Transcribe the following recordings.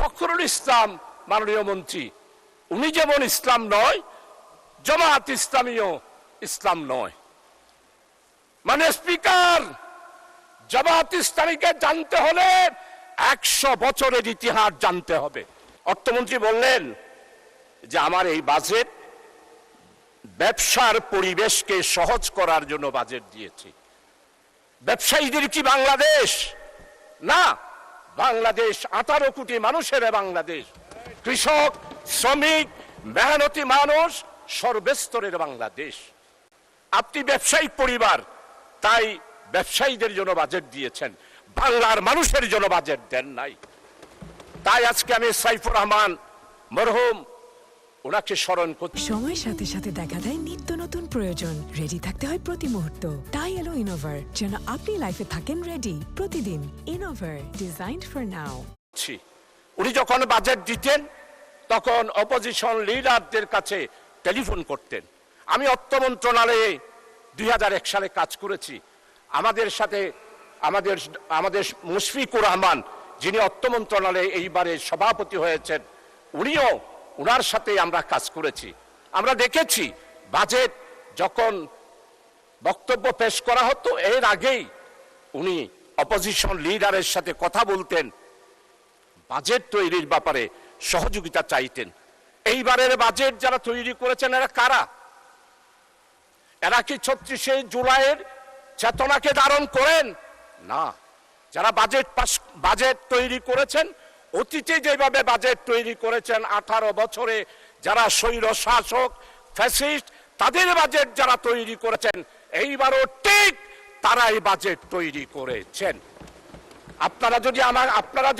ফখরুল ইসলাম মাননীয় মন্ত্রী, উনি যেমন ইসলাম নয়, জামাত ইসলামীও ইসলাম নয়। মানে স্পিকার, জামাত ইসলামীকে জানতে হলে 100 বছরের ইতিহাস জানতে হবে। অর্থমন্ত্রী বললেন যে আমার এই বাজেট ব্যবসার পরিবেশকে সহজ করার জন্য বাজেট দিয়েছি। ব্যবসায়ীদের কি বাংলাদেশ না? বাংলাদেশ 18 কোটি মানুষের বাংলাদেশ। কৃষক, শ্রমিক, মেহনতি মানুষ, সর্বস্তরের বাংলাদেশ। আপনি ব্যবসায়িক পরিবার, তাই ব্যবসায়ীদের জন্য বাজেট দিয়েছেন, বাংলার মানুষের জন্য বাজেট দেন নাই। তাই আজকে আমি সাইফুর রহমান মরহুম ওনাকে স্মরণ করছি। সময়ের সাথে সাথে দেখা দেয় নিত্য নতুন প্রয়োজন, রেডি থাকতে হয় প্রতি মুহূর্ত। তাই এলো ইনোভার, যেন আপনি লাইফে থাকেন রেডি প্রতিদিন। Innova, designed for now. উনি যখন বাজেট দিতেন তখন অপোজিশন লিডারদের কাছে টেলিফোন করতেন। আমি অর্থ মন্ত্রণালয়ে 2001 সালে কাজ করেছি। আমাদের সাথে আমাদের মুশফিকুর রহমান, যিনি অর্থ মন্ত্রণালয়ে এইবারে সভাপতি হয়েছেন, উনার সাথে আমরা কাজ করেছি। আমরা দেখেছি বাজেট যখন বক্তব্য পেশ করা হতো, এর আগেই উনি অপোজিশন লিডারের সাথে কথা বলতেন, বাজেট তৈরির ব্যাপারে সহযোগিতা চাইতেন। এইবারের বাজেট যারা তৈরি করেছেন এরা কারা? এরা কি 36শে জুলাইয়ের চেতনাকে ধারণ করেন? না। যারা বাজেট তৈরি করেছেন, অতীতে যেভাবে বাজেট তৈরি করেছেন 18 বছরে যারা স্বৈর শাসক ফ্যাসিস্ট, তাদের বাজেট যারা তৈরি করেছেন, এইবারও ঠিক তারাই বাজেট তৈরি করেছেন। আপনারা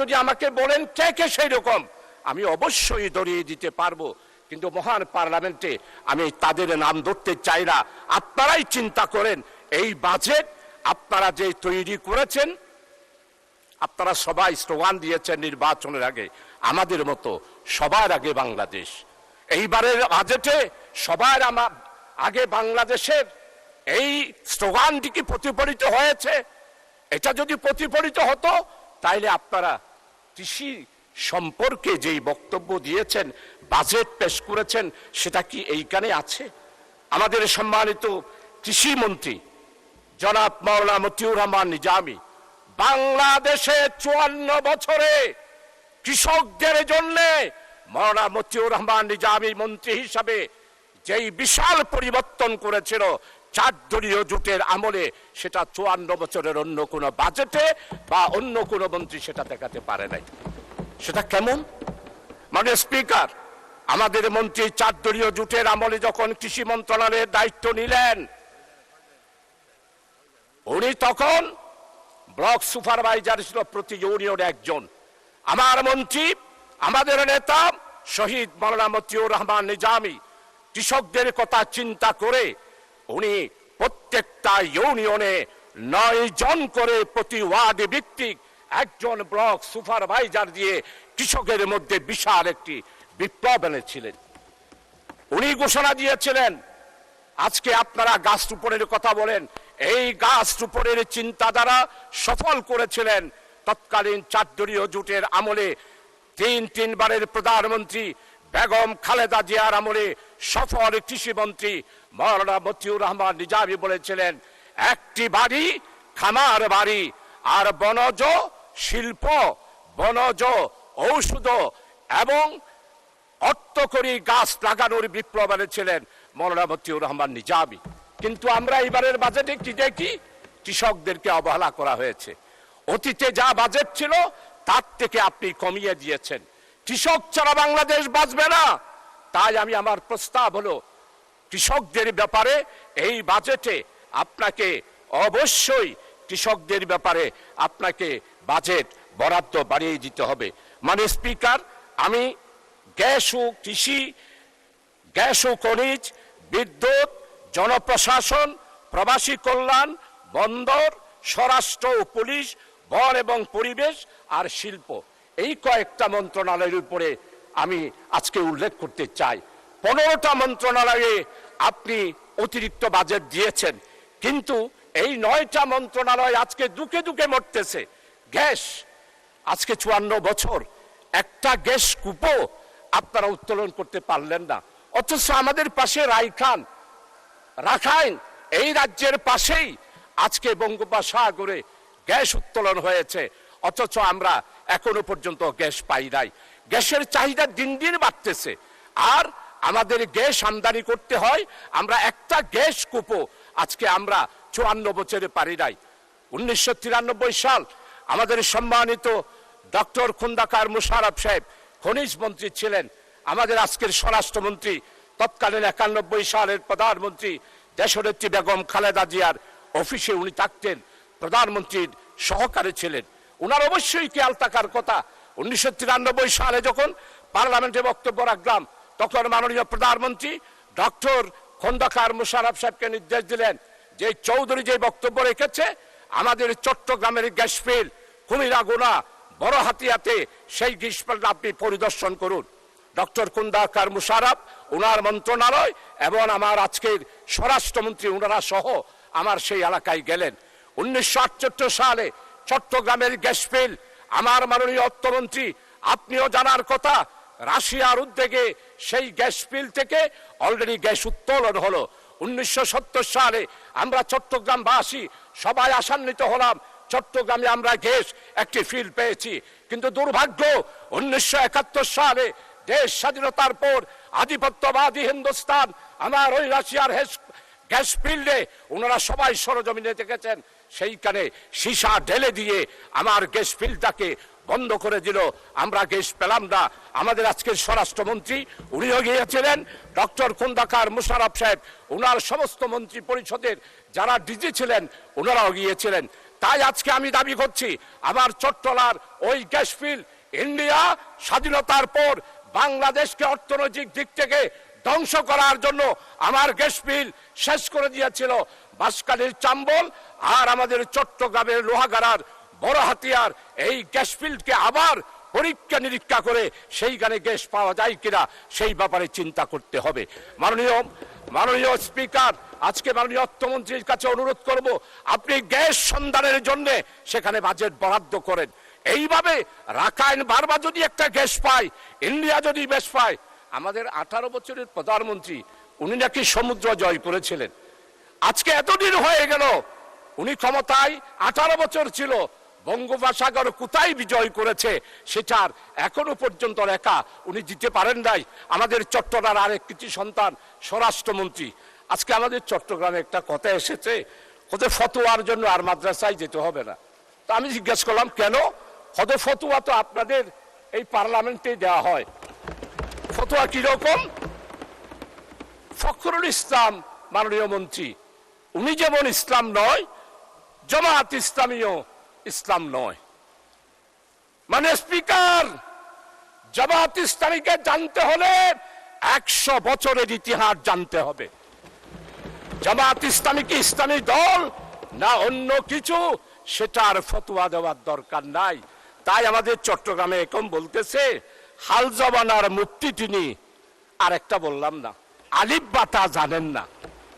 যদি আমাকে বলেন কে কে সেই রকম, আমি অবশ্যই ধরিয়ে দিতে পারবো, কিন্তু মহান পার্লামেন্টে আমি তাদের নাম ধরতে চাই না। আপনারাই চিন্তা করেন, এই বাজেট আপনারা যে তৈরি করেছেন, আপনারা সবাই স্লোগান দিয়েছেন নির্বাচনের আগে, আমাদের মতো সবার আগে বাংলাদেশ। এইবারের বাজেটে সবার আগে বাংলাদেশের এই স্লোগানটি কি প্রতিফলিত হয়েছে? এটা যদি প্রতিফলিত হতো তাইলে আপনারা কৃষি সম্পর্কে যেই বক্তব্য দিয়েছেন, বাজেট পেশ করেছেন, সেটা কি এইখানে আছে? আমাদের সম্মানিত কৃষি মন্ত্রী জনাব মাওলানা মতিউর রহমান নিজামী বাংলাদেশে 54 বছরে কৃষকদের জন্য মাওলানা মতিউর রহমান নিজামী মন্ত্রী হিসাবে যেই বিশাল পরিবর্তন করেছিল 4 দলীয় জোটের আমলে, সেটা 54 বছরের অন্য কোনো বাজেটে বা অন্য কোনো মন্ত্রী সেটা দেখাতে পারে নাই। সেটা কেমন? মানে স্পিকার, আমাদের মন্ত্রী 4 দলীয় জোটের আমলে যখন কৃষি মন্ত্রণালয়ের দায়িত্ব নিলেন, উনি তখন ব্লক সুপারভাইজার ছিল প্রতি ইউনিয়নে একজন। আমার মন্ত্রী, আমাদের নেতা শহীদ মাওলানা মতিউর রহমান নিজামী কৃষকদের কথা চিন্তা করে উনি প্রত্যেকটা ইউনিয়নে 9 জন করে প্রতি ওয়ার্ড ভিত্তিক একজন ব্লক সুপারভাইজার দিয়ে কৃষকের মধ্যে বিশাল একটি বিপ্লব এনেছিলেন। উনি ঘোষণা দিয়েছিলেন, আজকে আপনারা গাছ রোপণের কথা বলেন, এই গাছ রোপণের চিন্তাধারা সফল করেছিলেন তৎকালীন 4 দলীয় জোটের আমলে 3 বারের প্রধানমন্ত্রী বেগম খালেদা জিয়ার আমলে সফল কৃষিমন্ত্রী মাওলানা মতিউর রহমান নিজামী বলেছিলেন, একটি বাড়ি খামার বাড়ি আর বনজ শিল্প, বনজ ঔষধ এবং অর্থকরী গাছ লাগানোর বিপ্লব এনেছিলেন মাওলানা মতিউর রহমান নিজামী। কিন্তু আমরা এবারের বাজেটে কি দেখি? কৃষকদেরকে অবহেলা করা হয়েছে। অতীতে যা বাজেট ছিল তার থেকে আপনি কমিয়ে দিয়েছেন। কৃষক ছাড়া বাংলাদেশ বাঁচবে না। তাই আমার প্রস্তাব হলো, কৃষকদের ব্যাপারে এই বাজেটে আপনাকে অবশ্যই কৃষকদের ব্যাপারে আপনাকে বাজেট বরাদ্দ বাড়িয়ে দিতে হবে। মানে স্পিকার, আমি গ্যাস ও কৃষি, গ্যাস ও খনিজ, বিদ্যুৎ, জনপ্রশাসন, প্রবাসী কল্যাণ, বন্দর, স্বরাষ্ট্র ও পুলিশ, বন এবং পরিবেশ আর শিল্প, এই কয়েকটা মন্ত্রণালয়ের উপরে আমি আজকে উল্লেখ করতে চাই। 15টা মন্ত্রণালয়ে আপনি অতিরিক্ত বাজেট দিয়েছেন, কিন্তু এই 9টা মন্ত্রণালয় আজকে দুকে দুকে মরতেছে। গ্যাস, আজকে 54 বছর একটা গ্যাস কূপও আপনারা উত্তোলন করতে পারলেন না। অথচ আমাদের পাশে রাখাইন এই রাজ্যের পাশেই আজকে বঙ্গোপসাগরে গ্যাস উত্তোলন হয়েছে, অথচ আমরা এখনো পর্যন্ত গ্যাস পাই নাই। গ্যাসের চাহিদা দিন দিন বাড়তেছে, আর আমাদের গ্যাস আমদানি করতে হয়, আমরা একটা গ্যাস কূপও আজকে আমরা 54 বছরে পারি নাই। 1993 সাল আমাদের সম্মানিত ডক্টর খোন্দকার মোশাররফ সাহেব খনিজ মন্ত্রী ছিলেন, আমাদের আজকের স্বরাষ্ট্রমন্ত্রী তৎকালীন 91 সালের প্রধানমন্ত্রী দেশনেত্রী বেগম খালেদা জিয়ার অফিসে উনি থাকতেন, প্রধানমন্ত্রীর সহকারী ছিলেন। উনার অবশ্যই খেয়াল থাকার কথা, 1993 সালে যখন পার্লামেন্টে বক্তব্য রাখলাম, তখন মাননীয় প্রধানমন্ত্রী ডক্টর খোন্দকার মোশাররফ সাহেবকে নির্দেশ দিলেন যে চৌধুরী যে বক্তব্য রেখেছে, আমাদের চট্টগ্রামের গ্যাস ফিল্ড কুমিরাগুনা বড় হাতিয়াতে সেই গ্যাস ফিল্ড আপনি পরিদর্শন করুন। ডক্টর খোন্দকার মোশাররফ, ওনার মন্ত্রণালয় এবং আমার আজকের স্বরাষ্ট্রমন্ত্রী ওনারা সহ আমার সেই এলাকায় গেলেন। 1978 সালে চট্টগ্রামের গ্যাস ফিল্ড, আমার মাননীয় অর্থমন্ত্রী আপনিও জানার কথা, রাশিয়ার উদ্যোগে সেই গ্যাস ফিল্ড থেকে অলরেডি গ্যাস উত্তোলন হলো। 1970 সালে আমরা চট্টগ্রামবাসী সবাই আশান্বিত হলাম, চট্টগ্রামে আমরা গ্যাস একটি ফিল্ড পেয়েছি। কিন্তু দুর্ভাগ্য, 1971 সালে দেশ স্বাধীনতার পর আধিপত্যবাদী হিন্দুস্তান আমার ওই রাশিয়ার গ্যাস ফিল্ডে ওনারা সবাই সরজমিনে দেখেছেন, সেইখানে সীসা ঢেলে দিয়ে আমার গ্যাস ফিল্ডটাকে বন্ধ করে দিল, আমরা গ্যাস পেলাম না। আমাদের আজকের স্বরাষ্ট্রমন্ত্রী উনিও গিয়েছিলেন, ডক্টর খোন্দকার মোশাররফ সাহেব, ওনার সমস্ত মন্ত্রী পরিষদের যারা ডিজি ছিলেন ওনারাও গিয়েছিলেন। তাই আজকে আমি দাবি করছি, আমার চট্টলার ওই গ্যাস ফিল্ড ইন্ডিয়া স্বাধীনতার পর বাংলাদেশকে অর্থনৈতিক দিক থেকে ধ্বংস করার জন্য আমার গ্যাস ফিল্ড শেষ করে দিয়েছিল। বাঁশখালীর চাম্বল আর আমাদের চট্টগ্রামের লোহাগাড়ার বড় হাতিয়ার এই গ্যাস ফিল্ডকে আবার পরীক্ষা নিরীক্ষা করে সেইখানে গ্যাস পাওয়া যায় কিনা সেই ব্যাপারে চিন্তা করতে হবে। মাননীয় স্পিকার, আজকে মাননীয় অর্থমন্ত্রীর কাছে অনুরোধ করব, আপনি গ্যাস সন্ধানের জন্য সেখানে বাজেট বরাদ্দ করেন। এইভাবে রাখাইন বারবার যদি একটা গ্যাস পায়, ইন্ডিয়া যদি গ্যাস পায়, আমাদের 18 বছরের প্রধানমন্ত্রী উনি নাকি সমুদ্র জয় করেছিলেন। আজকে এতদিন হয়ে গেল, উনি ক্ষমতায় 18 বছর ছিল, বঙ্গোপসাগর কোথায় বিজয় করেছে সেটার এখনো পর্যন্ত রেখা উনি দিতে পারেন নাই। আমাদের চট্টগ্রামের আরেক কৃতি সন্তান স্বরাষ্ট্রমন্ত্রী, আজকে আমাদের চট্টগ্রামে একটা কথা এসেছে, কোথায় ফতোয়ার জন্য আর মাদ্রাসায় যেতে হবে না। তো আমি জিজ্ঞেস করলাম কেন? কত ফতোয়া তো আপনাদের এই পার্লামেন্টে দেওয়া হয়। ফতোয়া কিরকম? ফখরুল ইসলাম মাননীয় মন্ত্রী, উনি যেমন ইসলাম নয়, জামাত ইসলামীও ইসলাম নয়। মানে স্পিকার, জামাত ইসলামীকে জানতে হলে 100 বছরের ইতিহাস জানতে হবে। জামাত ইসলামী কি ইসলামী দল না অন্য কিছু, সেটার ফতোয়া দেওয়ার দরকার নাই। তাই আমাদের চট্টগ্রামে এখন বলতেছে হাল জবানার মুক্তি তিনি, আর একটা বললাম না, আলিফ বাতা জানেন না।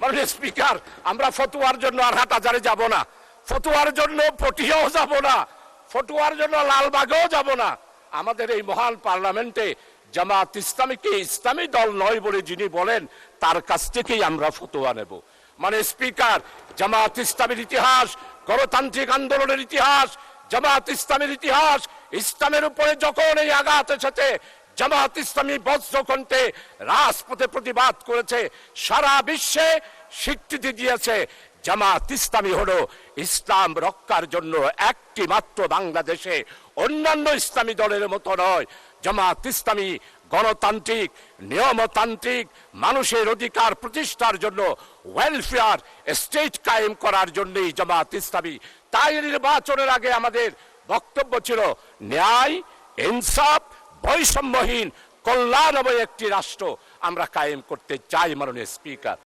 মানে স্পিকার, আমরা ফতোয়ার জন্য আর হাটহাজারে যাব না, ফতোয়ার জন্য পটিয়াও যাব না, ফতোয়ার জন্য লালবাগেও যাব না। আমাদের এই মহান পার্লামেন্টে জামাত ইসলামীকে ইসলামী দল নয় বলে যিনি বলেন, তার কাছ থেকেই আমরা ফতোয়া নেব। মানে স্পিকার, জামাত ইসলামের ইতিহাস, গণতান্ত্রিক আন্দোলনের ইতিহাস, জামাত ইসলামের ইতিহাস, ইসলামের উপরে যখন এই আঘাত এসেছে, জামাত ইসলামী বজ্রকণ্ঠে রাজপথে প্রতিবাদ করেছে, সারা বিশ্বে স্বীকৃতি দিয়েছে জামাত ইসলামী হলো ইসলাম রক্ষার জন্য একটি মাত্র বাংলাদেশে, অন্যান্য ইসলামী দলের মতো নয়। জামাত ইসলামী গণতান্ত্রিক, নিয়মতান্ত্রিক, মানুষের অধিকার প্রতিষ্ঠার জন্য, ওয়েলফেয়ার স্টেট কায়েম করার জন্যই জামাত ইসলামী। তাই নির্বাচনের আগে আমাদের বক্তব্য ছিল ন্যায়, ইনসাফ, বৈষম্যহীন, কল্যাণময় একটি রাষ্ট্র আমরা কায়েম করতে চাই। মাননীয় স্পিকার,